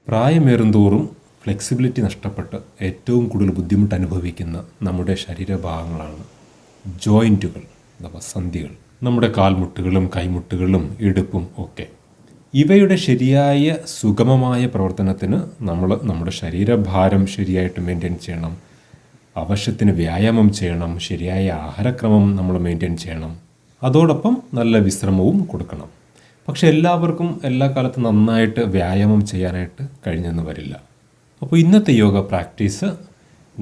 പ്രായമേറുന്തോറും flexibility നഷ്ടപ്പെട്ട് ഏറ്റവും കൂടുതൽ ബുദ്ധിമുട്ട് അനുഭവിക്കുന്ന നമ്മുടെ ശരീരഭാഗങ്ങളാണ് ജോയിൻറ്റുകൾ അഥവാ സന്ധികൾ. നമ്മുടെ കാൽമുട്ടുകളും കൈമുട്ടുകളും ഇടുപ്പും ഒക്കെ. ഇവയുടെ ശരിയായ സുഗമമായ പ്രവർത്തനത്തിന് നമ്മുടെ ശരീരഭാരം ശരിയായിട്ട് മെയിൻറ്റെയിൻ ചെയ്യണം, ആവശ്യത്തിന് വ്യായാമം ചെയ്യണം, ശരിയായ ആഹാരക്രമം നമ്മൾ മെയിൻറ്റെയിൻ ചെയ്യണം, അതോടൊപ്പം നല്ല വിശ്രമവും കൊടുക്കണം. പക്ഷെ എല്ലാവർക്കും എല്ലാ കാലത്തും നന്നായിട്ട് വ്യായാമം ചെയ്യാനായിട്ട് കഴിഞ്ഞെന്ന് വരില്ല. അപ്പോൾ ഇന്നത്തെ യോഗ പ്രാക്ടീസ്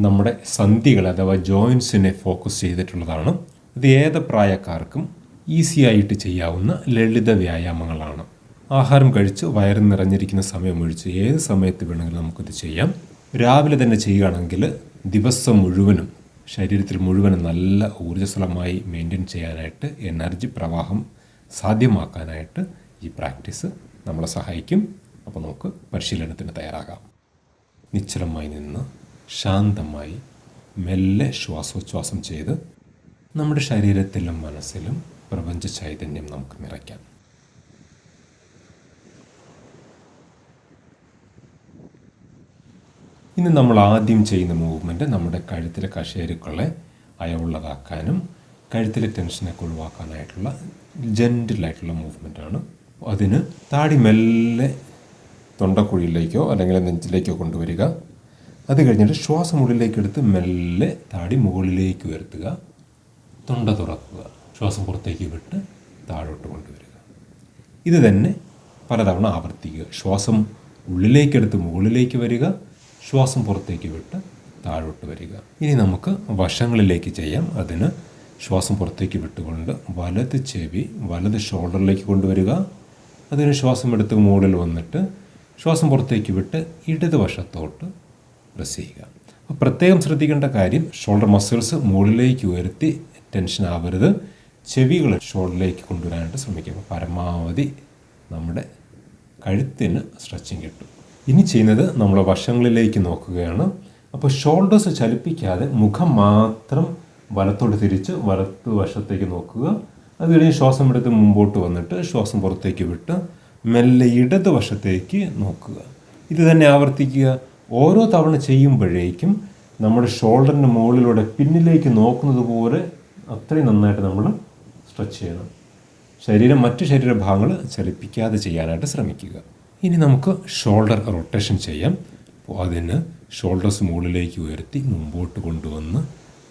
നമ്മുടെ സന്ധികൾ അഥവാ ജോയിൻസിനെ ഫോക്കസ് ചെയ്തിട്ടുള്ളതാണ്. ഇത് ഏത് പ്രായക്കാർക്കും ഈസി ആയിട്ട് ചെയ്യാവുന്ന ലളിത വ്യായാമങ്ങളാണ്. ആഹാരം കഴിച്ച് വയറ് നിറഞ്ഞിരിക്കുന്ന സമയമൊഴിച്ച് ഏത് സമയത്ത് വേണമെങ്കിലും നമുക്കിത് ചെയ്യാം. രാവിലെ തന്നെ ചെയ്യുകയാണെങ്കിൽ ദിവസം മുഴുവനും ശരീരത്തിൽ മുഴുവനും നല്ല ഊർജ്ജസ്വലമായി മെയിൻറ്റെയിൻ ചെയ്യാനായിട്ട് എനർജി പ്രവാഹം സാധ്യമാക്കാനായിട്ട് ഈ പ്രാക്ടീസ് നമ്മളെ സഹായിക്കും. അപ്പോൾ നമുക്ക് പരിശീലനത്തിന് തയ്യാറാകാം. നിശ്ചലമായി നിന്ന് ശാന്തമായി മെല്ലെ ശ്വാസോച്ഛ്വാസം ചെയ്ത് നമ്മുടെ ശരീരത്തിലും മനസ്സിലും പ്രപഞ്ച ചൈതന്യം നമുക്ക് നിറയ്ക്കാം. ഇന്ന് നമ്മൾ ആദ്യം ചെയ്യുന്ന മൂവ്മെൻറ്റ് നമ്മുടെ കഴുത്തിലെ കശേരുക്കളെ അയവുള്ളതാക്കാനും കഴുത്തിലെ ടെൻഷനൊക്കെ ഒഴിവാക്കാനായിട്ടുള്ള ജെൻറ്റിലായിട്ടുള്ള മൂവ്മെൻറ്റാണ്. അതിന് താടി മെല്ലെ തൊണ്ടക്കുഴിയിലേക്കോ അല്ലെങ്കിൽ നെഞ്ചിലേക്കോ കൊണ്ടുവരിക. അത് കഴിഞ്ഞിട്ട് ശ്വാസം ഉള്ളിലേക്ക് എടുത്ത് മെല്ലെ താടി മുകളിലേക്ക് ഉയർത്തുക, തൊണ്ട തുറക്കുക, ശ്വാസം പുറത്തേക്ക് വിട്ട് താഴോട്ട് കൊണ്ടുവരിക. ഇത് തന്നെ പലതവണ ആവർത്തിക്കുക. ശ്വാസം ഉള്ളിലേക്കെടുത്ത് മുകളിലേക്ക് വരിക, ശ്വാസം പുറത്തേക്ക് വിട്ട് താഴോട്ട് വരിക. ഇനി നമുക്ക് വശങ്ങളിലേക്ക് ചെയ്യാം. അതിന് ശ്വാസം പുറത്തേക്ക് വിട്ടുകൊണ്ട് വലത് ചെവി വലത് ഷോൾഡറിലേക്ക് കൊണ്ടുവരിക. അതിന് ശ്വാസം എടുത്ത് മുകളിൽ വന്നിട്ട് ശ്വാസം പുറത്തേക്ക് വിട്ട് ഇടത് വശത്തോട്ട് പ്രസ് ചെയ്യുക. അപ്പോൾ പ്രത്യേകം ശ്രദ്ധിക്കേണ്ട കാര്യം, ഷോൾഡർ മസിൽസ് മുകളിലേക്ക് ഉയർത്തി ടെൻഷൻ ആവരുത്. ചെവികൾ ഷോൾഡറിലേക്ക് കൊണ്ടുവരാനായിട്ട് ശ്രമിക്കുക. പരമാവധി നമ്മുടെ കഴുത്തിന് സ്ട്രെച്ചിങ് കിട്ടും. ഇനി ചെയ്യുന്നത് നമ്മൾ വശങ്ങളിലേക്ക് നോക്കുകയാണ്. അപ്പോൾ ഷോൾഡേഴ്സ് ചലിപ്പിക്കാതെ മുഖം മാത്രം വലത്തോട്ട് തിരിച്ച് വലത്ത് വശത്തേക്ക് നോക്കുക. അത് കഴിഞ്ഞ് ശ്വാസം എടുത്ത് മുമ്പോട്ട് വന്നിട്ട് ശ്വാസം പുറത്തേക്ക് വിട്ട് മെല്ലെ ഇടത് വശത്തേക്ക് നോക്കുക. ഇത് തന്നെ ആവർത്തിക്കുക. ഓരോ തവണ ചെയ്യുമ്പോഴേക്കും നമ്മുടെ ഷോൾഡറിൻ്റെ മുകളിലൂടെ പിന്നിലേക്ക് നോക്കുന്നത് പോലെ അത്രയും നന്നായിട്ട് നമ്മൾ സ്ട്രെച്ച് ചെയ്യണം. മറ്റു ശരീരഭാഗങ്ങൾ ചലിപ്പിക്കാതെ ചെയ്യാനായിട്ട് ശ്രമിക്കുക. ഇനി നമുക്ക് ഷോൾഡർ റൊട്ടേഷൻ ചെയ്യാം. അപ്പോൾ അതിന് ഷോൾഡേഴ്സ് മുകളിലേക്ക് ഉയർത്തി മുമ്പോട്ട് കൊണ്ടുവന്ന്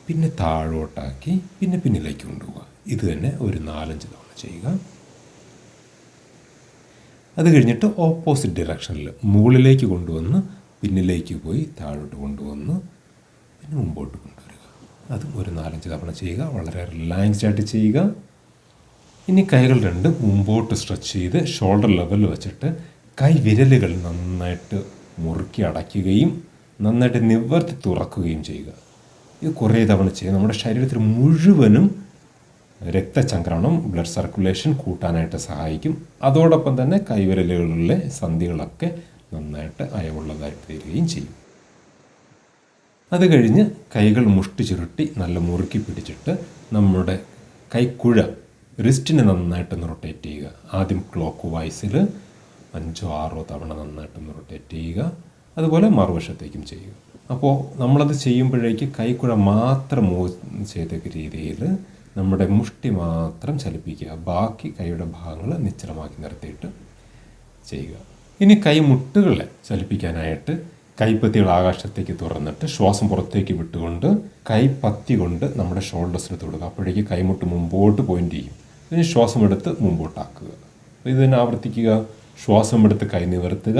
പിന്നെ താഴോട്ടാക്കി പിന്നെ പിന്നിലേക്ക് കൊണ്ടുപോവുക. ഇത് തന്നെ ഒരു 4-5 തവണ ചെയ്യുക. അത് കഴിഞ്ഞിട്ട് ഓപ്പോസിറ്റ് ഡയറക്ഷനിൽ മുകളിലേക്ക് കൊണ്ടുവന്ന് പിന്നിലേക്ക് പോയി താഴോട്ട് കൊണ്ടുവന്ന് പിന്നെ മുമ്പോട്ട് കൊണ്ടുവരിക. അതും ഒരു 4-5 തവണ ചെയ്യുക. വളരെ റിലാക്സ്ഡ് ആയിട്ട് ചെയ്യുക. ഇനി കൈകൾ രണ്ടും മുമ്പോട്ട് സ്ട്രെച്ച് ചെയ്ത് ഷോൾഡർ ലെവലിൽ വെച്ചിട്ട് കൈ വിരലുകൾ നന്നായിട്ട് മുറുക്കി അടയ്ക്കുകയും നന്നായിട്ട് നിവർത്തി തുറക്കുകയും ചെയ്യുക. ഇത് കുറേ തവണ ചെയ്യുക. നമ്മുടെ ശരീരത്തിൽ മുഴുവനും രക്തചംക്രമണം, ബ്ലഡ് സർക്കുലേഷൻ കൂട്ടാനായിട്ട് സഹായിക്കും. അതോടൊപ്പം തന്നെ കൈവിരലുകളിലെ സന്ധികളൊക്കെ നന്നായിട്ട് അയവുള്ളതായി തീരുകയും ചെയ്യും. അത് കഴിഞ്ഞ് കൈകൾ മുഷ്ടി ചുരുട്ടി നല്ല മുറുക്കി പിടിച്ചിട്ട് നമ്മുടെ കൈക്കുഴ റിസ്റ്റിനെ നന്നായിട്ടൊന്ന് റൊട്ടേറ്റ് ചെയ്യുക. ആദ്യം ക്ലോക്ക് വൈസിൽ 5-6 തവണ നന്നായിട്ടൊന്ന് റൊട്ടേറ്റ് ചെയ്യുക. അതുപോലെ മറുവശത്തേക്കും ചെയ്യുക. അപ്പോൾ നമ്മളത് ചെയ്യുമ്പോഴേക്ക് കൈക്കുഴ മാത്രം മൂവ് ചെയ്ത രീതിയിൽ നമ്മുടെ മുഷ്ടി മാത്രം ചലിപ്പിക്കുക. ബാക്കി കൈയുടെ ഭാഗങ്ങൾ നിശ്ചലമാക്കി നിർത്തിയിട്ട് ചെയ്യുക. ഇനി കൈമുട്ടുകളെ ചലിപ്പിക്കാനായിട്ട് കൈപ്പത്തികൾ ആകാശത്തേക്ക് തുറന്നിട്ട് ശ്വാസം പുറത്തേക്ക് വിട്ടുകൊണ്ട് കൈപ്പത്തി കൊണ്ട് നമ്മുടെ ഷോൾഡേഴ്സിൽ തൊടുക. അപ്പോഴേക്ക് കൈമുട്ട് മുമ്പോട്ട് പോയിൻ്റ് ചെയ്യും. ഇനി ശ്വാസം എടുത്ത് മുമ്പോട്ടാക്കുക. ഇത് തന്നെ ആവർത്തിക്കുക. ശ്വാസം എടുത്ത് കൈ നിവർത്തുക,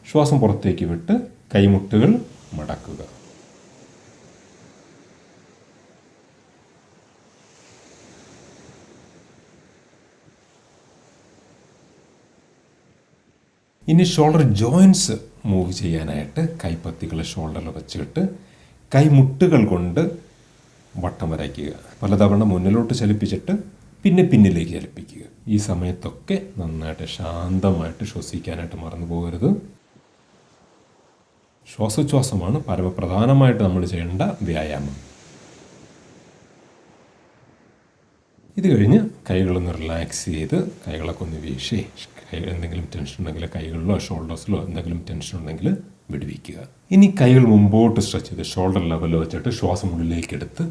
ശ്വാസം പുറത്തേക്ക് വിട്ട് കൈമുട്ടുകൾ മടക്കുക. ഇനി ഷോൾഡർ ജോയിൻസ് മൂവ് ചെയ്യാനായിട്ട് കൈപ്പത്തികൾ ഷോൾഡറിൽ വെച്ചിട്ട് കൈമുട്ടുകൾ കൊണ്ട് വട്ടം വരയ്ക്കുക. പലതവണ മുന്നിലോട്ട് ചലിപ്പിച്ചിട്ട് പിന്നെ പിന്നിലേക്ക് ചലിപ്പിക്കുക. ഈ സമയത്തൊക്കെ നന്നായിട്ട് ശാന്തമായിട്ട് ശ്വസിക്കാനായിട്ട് മറന്നു പോകരുത്. ശ്വാസോച്ഛ്വാസമാണ് പരമപ്രധാനമായിട്ട് നമ്മൾ ചെയ്യേണ്ട വ്യായാമം. ഇത് കഴിഞ്ഞ് കൈകളൊന്ന് റിലാക്സ് ചെയ്ത് കൈകളൊക്കെ ഒന്ന് വീശി, എന്തെങ്കിലും ടെൻഷൻ ഉണ്ടെങ്കിൽ കൈകളിലോ ഷോൾഡേഴ്സിലോ എന്തെങ്കിലും ടെൻഷൻ ഉണ്ടെങ്കിൽ വിടുവിക്കുക. ഇനി കൈകൾ മുമ്പോട്ട് സ്ട്രെച്ച് ചെയ്ത് ഷോൾഡർ ലെവൽ വെച്ചിട്ട് ശ്വാസം ഉള്ളിലേക്ക് എടുത്ത്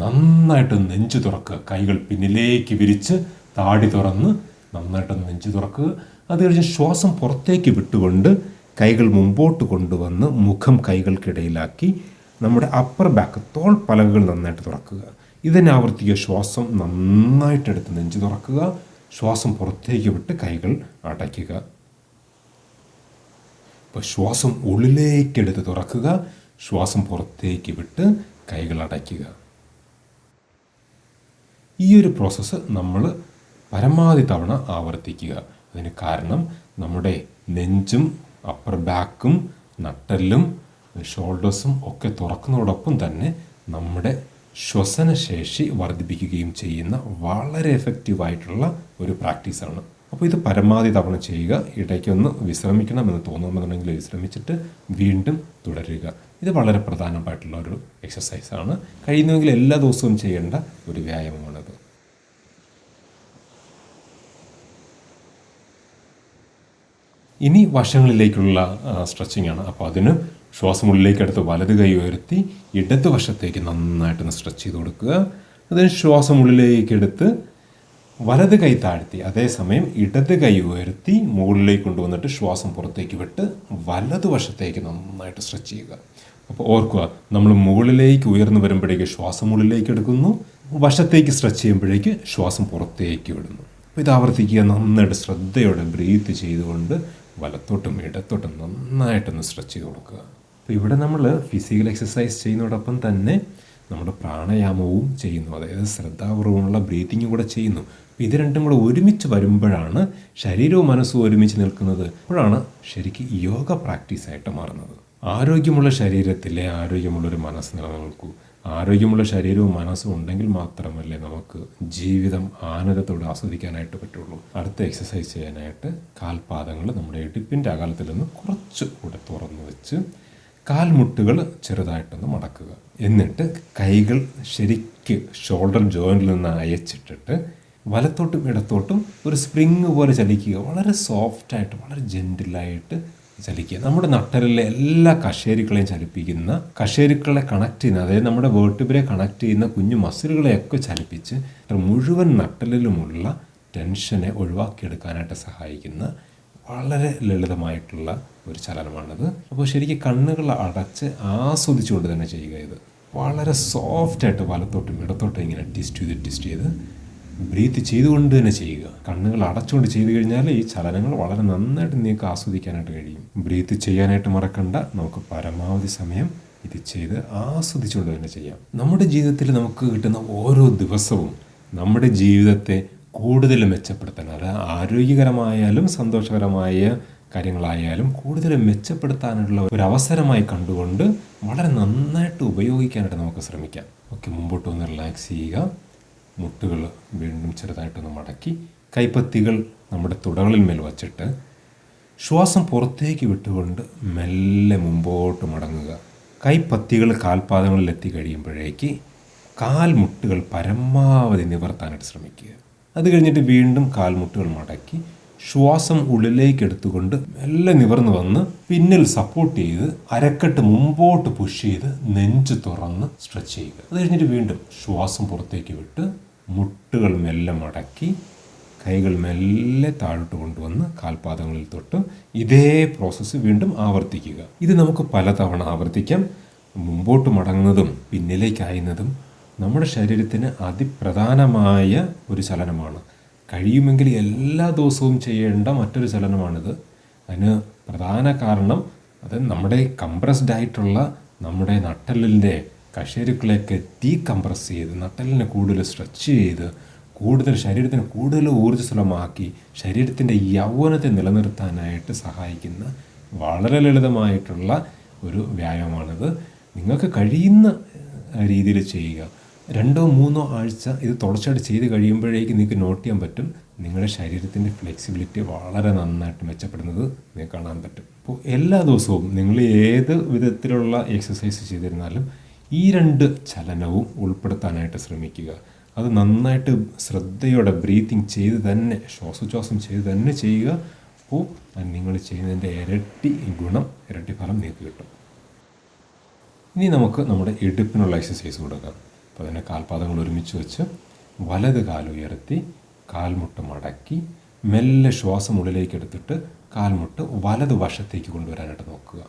നന്നായിട്ട് നെഞ്ച് തുറക്കുക. കൈകൾ പിന്നിലേക്ക് വിരിച്ച് താടി തുറന്ന് നന്നായിട്ട് നെഞ്ച് തുറക്കുക. അത് കഴിഞ്ഞ് ശ്വാസം പുറത്തേക്ക് വിട്ടുകൊണ്ട് കൈകൾ മുമ്പോട്ട് കൊണ്ടുവന്ന് മുഖം കൈകൾക്കിടയിലാക്കി നമ്മുടെ അപ്പർ ബാക്ക് തോൾ പലകകൾ നന്നായിട്ട് തുറക്കുക. ഇതിനെ ആവർത്തിക്കുക. ശ്വാസം നന്നായിട്ടെടുത്ത് നെഞ്ച് തുറക്കുക. ശ്വാസം പുറത്തേക്ക് വിട്ട് കൈകൾ അടയ്ക്കുക. അപ്പോൾ ശ്വാസം ഉള്ളിലേക്കെടുത്ത് തുറക്കുക, ശ്വാസം പുറത്തേക്ക് വിട്ട് കൈകൾ അടയ്ക്കുക. ഈ ഒരു പ്രോസസ്സ് നമ്മൾ പരമാവധി തവണ ആവർത്തിക്കുക. അതിന് കാരണം നമ്മുടെ നെഞ്ചും അപ്പർ ബാക്കും നട്ടെല്ലും ഷോൾഡേഴ്സും ഒക്കെ തുറക്കുന്നതോടൊപ്പം തന്നെ നമ്മുടെ ശ്വസനശേഷി വർദ്ധിപ്പിക്കുകയും ചെയ്യുന്ന വളരെ എഫക്റ്റീവായിട്ടുള്ള ഒരു പ്രാക്ടീസാണ്. അപ്പോൾ ഇത് പരമാവധി തവണ ചെയ്യുക. ഇടയ്ക്കൊന്ന് വിശ്രമിക്കണമെന്ന് തോന്നുന്നുണ്ടെങ്കിൽ വിശ്രമിച്ചിട്ട് വീണ്ടും തുടരുക. ഇത് വളരെ പ്രധാനമായിട്ടുള്ള ഒരു എക്സസൈസാണ്. കഴിയുന്നെങ്കിൽ എല്ലാ ദിവസവും ചെയ്യേണ്ട ഒരു വ്യായാമമാണിത്. ഇനി വശങ്ങളിലേക്കുള്ള സ്ട്രെച്ചിങ് ആണ്. അപ്പോൾ അതിന് ശ്വാസം ഉള്ളിലേക്കെടുത്ത് വലത് കൈ ഉയർത്തി ഇടത് വശത്തേക്ക് നന്നായിട്ടൊന്ന് സ്ട്രെച്ച് ചെയ്ത് കൊടുക്കുക. അതിന് ശ്വാസം ഉള്ളിലേക്കെടുത്ത് വലത് കൈ താഴ്ത്തി അതേസമയം ഇടത് കൈ ഉയർത്തി മുകളിലേക്ക് കൊണ്ടുവന്നിട്ട് ശ്വാസം പുറത്തേക്ക് വിട്ട് വലതുവശത്തേക്ക് നന്നായിട്ട് സ്ട്രെച്ച് ചെയ്യുക. അപ്പോൾ ഓർക്കുക, നമ്മൾ മുകളിലേക്ക് ഉയർന്നു വരുമ്പോഴേക്ക് ശ്വാസം ഉള്ളിലേക്ക് എടുക്കുന്നു, വശത്തേക്ക് സ്ട്രെച്ച് ചെയ്യുമ്പോഴേക്ക് ശ്വാസം പുറത്തേക്ക് വിടുന്നു. അപ്പോൾ ഇത് ആവർത്തിക്കുക. നന്നായിട്ട് ശ്രദ്ധയോടെ ബ്രീത്ത് ചെയ്തുകൊണ്ട് വലത്തോട്ടും ഇടത്തോട്ടും നന്നായിട്ടൊന്ന് സ്ട്രെച്ച് ചെയ്ത് കൊടുക്കുക. അപ്പോൾ ഇവിടെ നമ്മൾ ഫിസിക്കൽ എക്സസൈസ് ചെയ്യുന്നതോടൊപ്പം തന്നെ നമ്മുടെ പ്രാണായാമവും ചെയ്യുന്നു, അതായത് ശ്രദ്ധാപൂർവമുള്ള ബ്രീത്തിങ് കൂടെ ചെയ്യുന്നു. ഇത് രണ്ടും കൂടെ ഒരുമിച്ച് വരുമ്പോഴാണ് ശരീരവും മനസ്സും ഒരുമിച്ച് നിൽക്കുന്നത്. അപ്പോഴാണ് ശരിക്കും യോഗ പ്രാക്ടീസായിട്ട് മാറുന്നത്. ആരോഗ്യമുള്ള ശരീരത്തിലെ ആരോഗ്യമുള്ളൊരു മനസ്സ് നിലനിൽക്കൂ. ആരോഗ്യമുള്ള ശരീരവും മനസ്സും ഉണ്ടെങ്കിൽ മാത്രമല്ലേ നമുക്ക് ജീവിതം ആനന്ദത്തോടെ ആസ്വദിക്കാനായിട്ട് പറ്റുള്ളൂ. അടുത്ത എക്സസൈസ് ചെയ്യാനായിട്ട് കാൽപാദങ്ങൾ നമ്മുടെ ഇടുപ്പിൻ്റെ അകലത്തിൽ നിന്ന് കുറച്ച് കൂടെ തുറന്നു വെച്ച് കാൽമുട്ടുകൾ ചെറുതായിട്ടൊന്ന് മടക്കുക. എന്നിട്ട് കൈകൾ ശരിക്ക് ഷോൾഡർ ജോയിൻറ്റിൽ നിന്ന് അയച്ചിട്ടിട്ട് വലത്തോട്ടും ഇടത്തോട്ടും ഒരു സ്പ്രിങ് പോലെ ചലിക്കുക. വളരെ സോഫ്റ്റായിട്ട് വളരെ ജെൻറ്റിലായിട്ട് ചലിക്കുക. നമ്മുടെ നട്ടലിലെ എല്ലാ കശേരുക്കളെയും ചലിപ്പിക്കുന്ന, കശേരുക്കളെ കണക്ട് ചെയ്യുന്ന, അതായത് നമ്മുടെ വേർട്ടിബ്രെ കണക്ട് ചെയ്യുന്ന കുഞ്ഞു മസിലുകളെയൊക്കെ ചലിപ്പിച്ച് മുഴുവൻ നട്ടലിലുമുള്ള ടെൻഷനെ ഒഴിവാക്കിയെടുക്കാനായിട്ട് സഹായിക്കുന്ന വളരെ ലളിതമായിട്ടുള്ള ഒരു ചലനമാണിത്. അപ്പോൾ ശരിക്കും കണ്ണുകൾ അടച്ച് ആസ്വദിച്ചുകൊണ്ട് തന്നെ ചെയ്യുക. ഇത് വളരെ സോഫ്റ്റായിട്ട് വലത്തോട്ടും ഇടത്തോട്ടും ഇങ്ങനെ ട്വിസ്റ്റ് ചെയ്ത് ബ്രീത്ത് ചെയ്തുകൊണ്ട് തന്നെ ചെയ്യുക. കണ്ണുകൾ അടച്ചുകൊണ്ട് ചെയ്തു കഴിഞ്ഞാൽ ഈ ചലനങ്ങൾ വളരെ നന്നായിട്ട് നിങ്ങൾക്ക് ആസ്വദിക്കാനായിട്ട് കഴിയും. ബ്രീത്ത് ചെയ്യാനായിട്ട് മറക്കണ്ട. നമുക്ക് പരമാവധി സമയം ഇത് ചെയ്ത് ആസ്വദിച്ചുകൊണ്ട് തന്നെ ചെയ്യാം. നമ്മുടെ ജീവിതത്തിൽ നമുക്ക് കിട്ടുന്ന ഓരോ ദിവസവും നമ്മുടെ ജീവിതത്തെ കൂടുതൽ മെച്ചപ്പെടുത്താൻ, അത് ആരോഗ്യകരമായാലും സന്തോഷകരമായ കാര്യങ്ങളായാലും കൂടുതൽ മെച്ചപ്പെടുത്താനുള്ള ഒരു അവസരമായി കണ്ടുകൊണ്ട് വളരെ നന്നായിട്ട് ഉപയോഗിക്കാനായിട്ട് നമുക്ക് ശ്രമിക്കാം. ഓക്കെ, മുമ്പോട്ട് ഒന്ന് റിലാക്സ് ചെയ്യുക. മുട്ടുകൾ വീണ്ടും ചെറുതായിട്ടൊന്ന് മടക്കി കൈപ്പത്തികൾ നമ്മുടെ തുടകളിൽ മേൽ വച്ചിട്ട് ശ്വാസം പുറത്തേക്ക് വിട്ടുകൊണ്ട് മെല്ലെ മുമ്പോട്ട് മടങ്ങുക. കൈപ്പത്തികൾ കാൽപാദങ്ങളിൽ എത്തിക്കഴിയുമ്പോഴേക്ക് കാൽമുട്ടുകൾ പരമാവധി നിവർത്താനായിട്ട് ശ്രമിക്കുക. അത് കഴിഞ്ഞിട്ട് വീണ്ടും കാൽമുട്ടുകൾ മടക്കി ശ്വാസം ഉള്ളിലേക്ക് എടുത്തുകൊണ്ട് മെല്ലെ നിവർന്ന് വന്ന് പിന്നിൽ സപ്പോർട്ട് ചെയ്ത് അരക്കെട്ട് മുമ്പോട്ട് പുഷ് ചെയ്ത് നെഞ്ച് തുറന്ന് സ്ട്രെച്ച് ചെയ്യുക. അത് കഴിഞ്ഞിട്ട് വീണ്ടും ശ്വാസം പുറത്തേക്ക് വിട്ട് മുട്ടുകൾ മെല്ലെ മടക്കി കൈകൾ മെല്ലെ താഴോട്ട് കൊണ്ടുവന്ന് കാൽപാദങ്ങളിൽ തൊട്ട് ഇതേ പ്രോസസ്സ് വീണ്ടും ആവർത്തിക്കുക. ഇത് നമുക്ക് പലതവണ ആവർത്തിക്കാം. മുമ്പോട്ട് മടങ്ങുന്നതും പിന്നിലേക്കായുന്നതും നമ്മുടെ ശരീരത്തിന് അതിപ്രധാനമായ ഒരു ചലനമാണ്. കഴിയുമെങ്കിൽ എല്ലാ ദിവസവും ചെയ്യേണ്ട മറ്റൊരു ചലനമാണിത്. അതിന് പ്രധാന കാരണം അത് നമ്മുടെ കംപ്രസ്ഡ് ആയിട്ടുള്ള നമ്മുടെ നട്ടെല്ലിൻ്റെ കശേരുക്കളെയൊക്കെ ഡീകംപ്രസ് ചെയ്ത് നട്ടെല്ലിനെ കൂടുതൽ സ്ട്രെച്ച് ചെയ്ത് കൂടുതൽ ശരീരത്തിന് കൂടുതൽ ഊർജ്ജസ്വലമാക്കി ശരീരത്തിൻ്റെ യൗവനത്തെ നിലനിർത്താനായിട്ട് സഹായിക്കുന്ന വളരെ ലളിതമായിട്ടുള്ള ഒരു വ്യായാമമാണിത്. നിങ്ങൾക്ക് കഴിയുന്ന രീതിയിൽ ചെയ്യുക. 2-3 ആഴ്ച ഇത് തുടർച്ചയായിട്ട് ചെയ്ത് കഴിയുമ്പോഴേക്ക് നിങ്ങൾക്ക് നോട്ട് ചെയ്യാൻ പറ്റും നിങ്ങളുടെ ശരീരത്തിൻ്റെ ഫ്ലെക്സിബിലിറ്റി വളരെ നന്നായിട്ട് മെച്ചപ്പെടുന്നത് നിങ്ങൾക്ക് കാണാൻ പറ്റും. അപ്പോൾ എല്ലാ ദിവസവും നിങ്ങൾ ഏത് വിധത്തിലുള്ള എക്സസൈസ് ചെയ്തിരുന്നാലും ഈ 2 ചലനവും ഉൾപ്പെടുത്താനായിട്ട് ശ്രമിക്കുക. അത് നന്നായിട്ട് ശ്രദ്ധയോടെ ബ്രീത്തിങ് ചെയ്ത് തന്നെ, ശ്വാസോച്ഛ്വാസം ചെയ്ത് തന്നെ ചെയ്യുക. അപ്പോൾ നിങ്ങൾ ചെയ്യുന്നതിൻ്റെ ഇരട്ടി ഗുണം, ഇരട്ടി ഫലം നിങ്ങൾക്ക് കിട്ടും. ഇനി നമുക്ക് നമ്മുടെ ഇടുപ്പിനുള്ള എക്സസൈസ് കൊടുക്കാം. അപ്പോൾ അതിനെ കാൽപാദങ്ങൾ ഒരുമിച്ച് വെച്ച് വലത് കാലുയർത്തി കാൽമുട്ട് മടക്കി മെല്ലെ ശ്വാസം ഉള്ളിലേക്ക് എടുത്തിട്ട് കാൽമുട്ട് വലത് വശത്തേക്ക് കൊണ്ടുവരാനായിട്ട് നോക്കുക.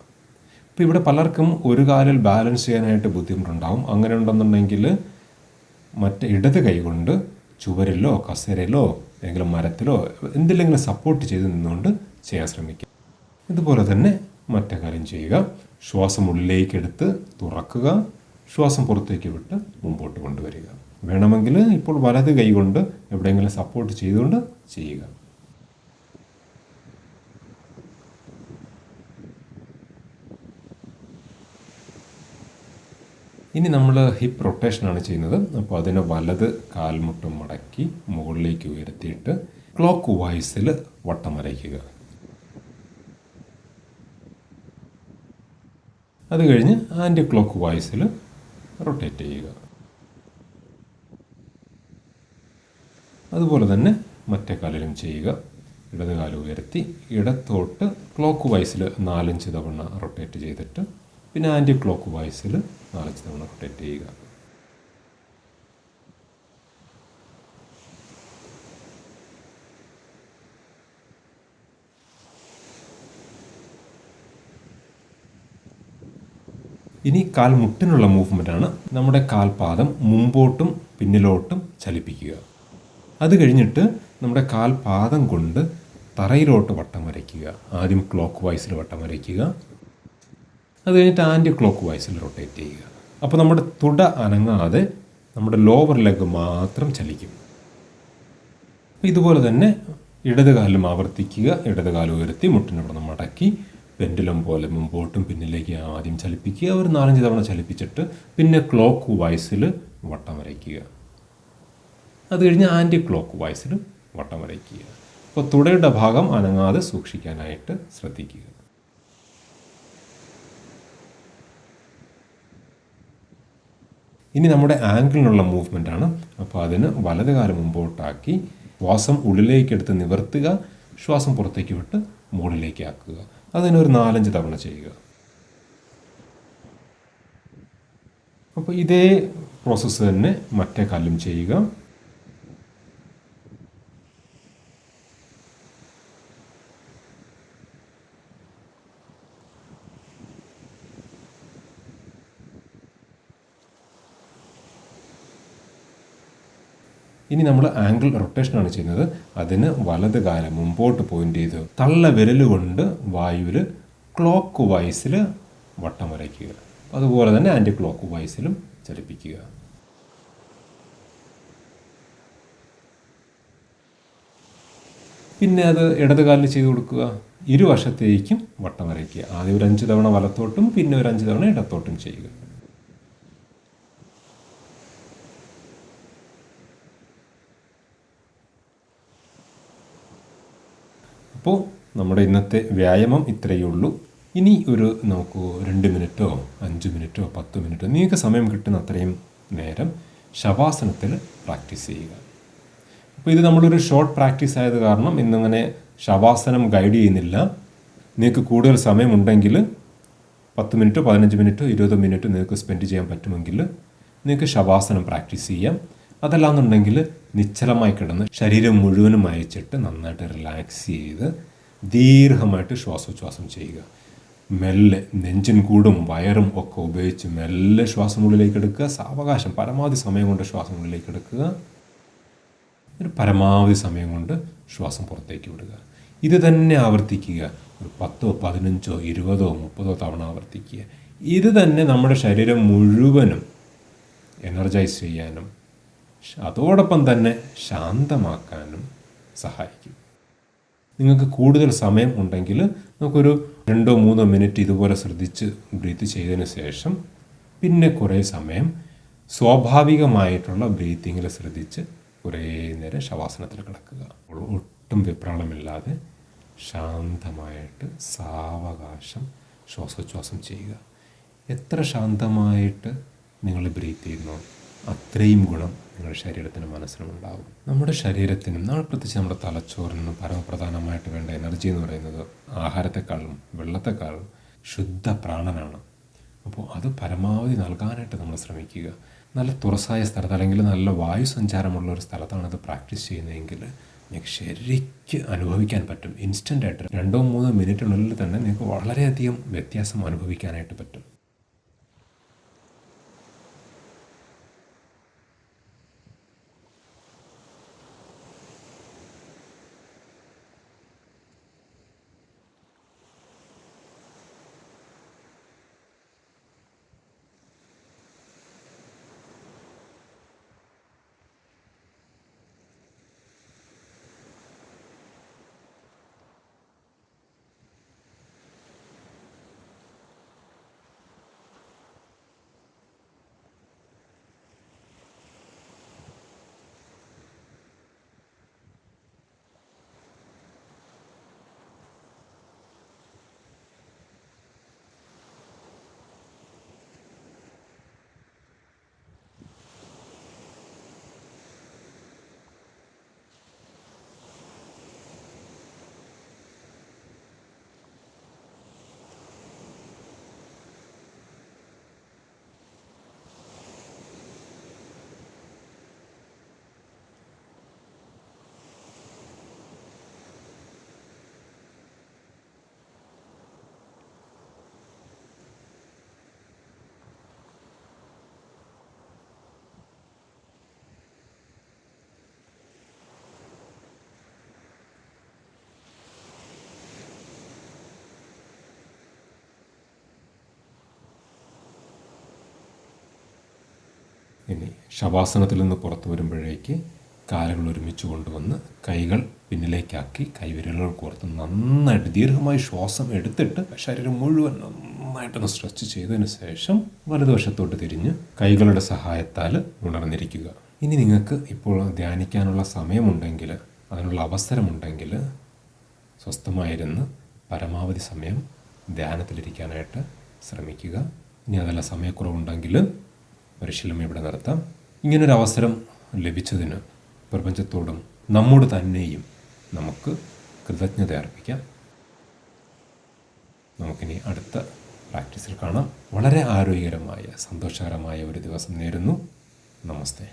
അപ്പോൾ ഇവിടെ പലർക്കും ഒരു കാലിൽ ബാലൻസ് ചെയ്യാനായിട്ട് ബുദ്ധിമുട്ടുണ്ടാവും. അങ്ങനെ ഉണ്ടെന്നുണ്ടെങ്കിൽ മറ്റേ ഇടത് കൈ കൊണ്ട് ചുവരിലോ കസേരയിലോ ഏതെങ്കിലും മരത്തിലോ എന്തിലെങ്കിലും സപ്പോർട്ട് ചെയ്ത് നിന്നുകൊണ്ട് ചെയ്യാൻ ശ്രമിക്കുക. ഇതുപോലെ തന്നെ മറ്റേ കാര്യം ചെയ്യുക. ശ്വാസം ഉള്ളിലേക്ക് എടുത്ത് തുറക്കുക, ശ്വാസം പുറത്തേക്ക് വിട്ട് മുമ്പോട്ട് കൊണ്ടുവരിക. വേണമെങ്കിൽ ഇപ്പോൾ വലത് കൈ കൊണ്ട് എവിടെയെങ്കിലും സപ്പോർട്ട് ചെയ്തുകൊണ്ട് ചെയ്യുക. ഇനി നമ്മൾ ഹിപ്പ് റൊട്ടേഷനാണ് ചെയ്യുന്നത്. അപ്പോൾ അതിനെ വലത് കാൽമുട്ട് മടക്കി മുകളിലേക്ക് ഉയർത്തിയിട്ട് ക്ലോക്ക് വൈസിൽ വട്ടം വരയ്ക്കുക. അത് കഴിഞ്ഞ് ആൻറ്റി ക്ലോക്ക് വൈസിൽ റൊട്ടേറ്റ് ചെയ്യുക. അതുപോലെ തന്നെ മറ്റേ കാലിലും ചെയ്യുക. ഇടത് കാല് ഉയർത്തി ഇടത്തോട്ട് ക്ലോക്ക് വൈസിൽ 4-5 തവണ റൊട്ടേറ്റ് ചെയ്തിട്ട് പിന്നെ ആൻറ്റി ക്ലോക്ക് വൈസിൽ 4-5 തവണ റൊട്ടേറ്റ് ചെയ്യുക. ഇനി കാൽമുട്ടിനുള്ള മൂവ്മെൻറ്റാണ്. നമ്മുടെ കാൽപാദം മുമ്പോട്ടും പിന്നിലോട്ടും ചലിപ്പിക്കുക. അത് കഴിഞ്ഞിട്ട് നമ്മുടെ കാൽപാദം കൊണ്ട് തറയിലോട്ട് വട്ടം വരയ്ക്കുക. ആദ്യം ക്ലോക്ക് വൈസിൽ വട്ടം വരയ്ക്കുക. അത് കഴിഞ്ഞിട്ട് ആൻറ്റി ക്ലോക്ക് വൈസിൽ റൊട്ടേറ്റ് ചെയ്യുക. അപ്പോൾ നമ്മുടെ തുട അനങ്ങാതെ നമ്മുടെ ലോവർ ലെഗ് മാത്രം ചലിക്കും. ഇതുപോലെ തന്നെ ഇടത് കാലിലും ആവർത്തിക്കുക. ഇടത് കാല് ഉയർത്തി മുട്ടിനോട് മടക്കി പെൻഡുലം പോലെ മുമ്പോട്ടും പിന്നിലേക്ക് ആദ്യം ചലിപ്പിക്കുക. ഒരു 4-5 തവണ ചലിപ്പിച്ചിട്ട് പിന്നെ ക്ലോക്ക് വൈസിൽ വട്ടം വരയ്ക്കുക. അത് കഴിഞ്ഞ് ആൻറ്റി ക്ലോക്ക് വൈസിൽ വട്ടം വരയ്ക്കുക. അപ്പോൾ തുടയുടെ ഭാഗം അനങ്ങാതെ സൂക്ഷിക്കാനായിട്ട് ശ്രദ്ധിക്കുക. ഇനി നമ്മുടെ ആംഗിളിനുള്ള മൂവ്മെൻറ്റാണ്. അപ്പോൾ അതിന് വലത് കാലം മുമ്പോട്ടാക്കി ശ്വാസം ഉള്ളിലേക്കെടുത്ത് നിവർത്തുക, ശ്വാസം പുറത്തേക്ക് വിട്ട് മുകളിലേക്ക് ആക്കുക. അതിനൊരു 4-5 തവണ ചെയ്യുക. അപ്പോൾ ഇതേ പ്രോസസ്സ് തന്നെ മറ്റേ കാലിലും ചെയ്യുക. ഇനി നമ്മൾ ആംഗിൾ റൊട്ടേഷനാണ് ചെയ്യുന്നത്. അതിന് വലത് കാലം മുമ്പോട്ട് പോയിന്റ് ചെയ്ത് തള്ള വിരലുകൊണ്ട് വായുവിൽ ക്ലോക്ക് വൈസിൽ വട്ടം വരയ്ക്കുക. അതുപോലെ തന്നെ ആൻറ്റി ക്ലോക്ക് വൈസിലും ചലിപ്പിക്കുക. പിന്നെ അത് ഇടത് കാലിൽ ചെയ്ത് കൊടുക്കുക. ഇരുവശത്തേക്കും വട്ടം വരയ്ക്കുക. ആദ്യം ഒരു 5 തവണ വലത്തോട്ടും പിന്നെ ഒരു 5 തവണ ഇടത്തോട്ടും ചെയ്യുക. അപ്പോൾ നമ്മുടെ ഇന്നത്തെ വ്യായാമം ഇത്രയേ ഉള്ളൂ. ഇനി നമുക്ക് 2 മിനിറ്റോ 5 മിനിറ്റോ 10 മിനിറ്റോ നിങ്ങൾക്ക് സമയം കിട്ടുന്ന അത്രയും നേരം ശവാസനത്തിൽ പ്രാക്ടീസ് ചെയ്യുക. അപ്പോൾ ഇത് നമ്മളൊരു ഷോർട്ട് പ്രാക്ടീസ് ആയത് കാരണം ഇന്നങ്ങനെ ശവാസനം ഗൈഡ് ചെയ്യുന്നില്ല. നിങ്ങൾക്ക് കൂടുതൽ സമയമുണ്ടെങ്കിൽ 10 മിനിറ്റോ 15 മിനിറ്റോ 20 മിനിറ്റോ നിങ്ങൾക്ക് സ്പെൻഡ് ചെയ്യാൻ പറ്റുമെങ്കിൽ നിങ്ങൾക്ക് ശവാസനം പ്രാക്ടീസ് ചെയ്യാം. അതല്ലാന്നുണ്ടെങ്കിൽ നിശ്ചലമായി കിടന്ന് ശരീരം മുഴുവനും അയച്ചിട്ട് നന്നായിട്ട് റിലാക്സ് ചെയ്ത് ദീർഘമായിട്ട് ശ്വാസോച്ഛ്വാസം ചെയ്യുക. മെല്ലെ നെഞ്ചിൻ കൂടും വയറും ഒക്കെ ഉപയോഗിച്ച് മെല്ലെ ശ്വാസം ഉള്ളിലേക്ക് എടുക്കുക. സാവകാശം പരമാവധി സമയം കൊണ്ട് ശ്വാസം ഉള്ളിലേക്ക് എടുക്കുക. ഒരു പരമാവധി സമയം കൊണ്ട് ശ്വാസം പുറത്തേക്ക് വിടുക. ഇത് തന്നെ ആവർത്തിക്കുക. ഒരു 10, 15, 20, 30 തവണ ആവർത്തിക്കുക. ഇത് തന്നെ നമ്മുടെ ശരീരം മുഴുവനും എനർജൈസ് ചെയ്യാനും അതോടൊപ്പം തന്നെ ശാന്തമാക്കാനും സഹായിക്കും. നിങ്ങൾക്ക് കൂടുതൽ സമയം ഉണ്ടെങ്കിൽ നമുക്കൊരു 2-3 മിനിറ്റ് ഇതുപോലെ ശ്രദ്ധിച്ച് ബ്രീത്ത് ചെയ്തതിന് ശേഷം പിന്നെ കുറേ സമയം സ്വാഭാവികമായിട്ടുള്ള ബ്രീത്തിങ്ങിൽ ശ്രദ്ധിച്ച് കുറേ നേരം ശവാസനത്തിൽ കിടക്കുക. ഒട്ടും വിപ്രാളമില്ലാതെ ശാന്തമായിട്ട് സാവകാശം ശ്വാസോച്ഛ്വാസം ചെയ്യുക. എത്ര ശാന്തമായിട്ട് നിങ്ങൾ ബ്രീത്ത് ചെയ്യുന്നോ അത്രയും ഗുണം നിങ്ങളുടെ ശരീരത്തിനും മനസ്സിനും ഉണ്ടാകും. നമ്മുടെ ശരീരത്തിനും പ്രത്യേകിച്ച് നമ്മുടെ തലച്ചോറിനും പരമപ്രധാനമായിട്ട് വേണ്ട എനർജി എന്ന് പറയുന്നത് ആഹാരത്തെക്കാളും വെള്ളത്തെക്കാളും ശുദ്ധ പ്രാണനാണ്. അപ്പോൾ അത് പരമാവധി നൽകാനായിട്ട് നമ്മൾ ശ്രമിക്കുക. നല്ല തുറസായ സ്ഥലത്ത് അല്ലെങ്കിൽ നല്ല വായു സഞ്ചാരമുള്ള ഒരു സ്ഥലത്താണ് ഇത് പ്രാക്ടീസ് ചെയ്യുന്നതെങ്കിൽ നിങ്ങൾക്ക് ശരിക്ക് അനുഭവിക്കാൻ പറ്റും. ഇൻസ്റ്റൻ്റായിട്ട് 2-3 മിനിറ്റിനുള്ളിൽ തന്നെ നിങ്ങൾക്ക് വളരെയധികം വ്യത്യാസം അനുഭവിക്കാനായിട്ട് പറ്റും. ഇനി ശവാസനത്തിൽ നിന്ന് പുറത്തു വരുമ്പോഴേക്ക് കാലുകൾ ഒരുമിച്ച് കൊണ്ടുവന്ന് കൈകൾ പിന്നിലേക്കാക്കി കൈവിരലുകൾ കോർത്ത് നന്നായിട്ട് ദീർഘമായി ശ്വാസം എടുത്തിട്ട് ശരീരം മുഴുവൻ നന്നായിട്ടൊന്ന് സ്ട്രെച്ച് ചെയ്തതിന് ശേഷം വലതുവശത്തോട്ട് തിരിഞ്ഞ് കൈകളുടെ സഹായത്താൽ ഉണർന്നിരിക്കുക. ഇനി നിങ്ങൾക്ക് ഇപ്പോൾ ധ്യാനിക്കാനുള്ള സമയമുണ്ടെങ്കിൽ, അതിനുള്ള അവസരമുണ്ടെങ്കിൽ സ്വസ്ഥമായിരുന്ന് പരമാവധി സമയം ധ്യാനത്തിലിരിക്കാനായിട്ട് ശ്രമിക്കുക. ഇനി അതല്ല സമയക്കുറവുണ്ടെങ്കിൽ പരിശീലനം ഇവിടെ നിർത്താം. ഇങ്ങനൊരു അവസരം ലഭിച്ചതിന് പ്രപഞ്ചത്തോടും നമ്മോട് തന്നെയും നമുക്ക് കൃതജ്ഞത അർപ്പിക്കാം. നമുക്കിനി അടുത്ത പ്രാക്ടീസിൽ കാണാം. വളരെ ആരോഗ്യകരമായ സന്തോഷകരമായ ഒരു ദിവസം നേരുന്നു. നമസ്തേ.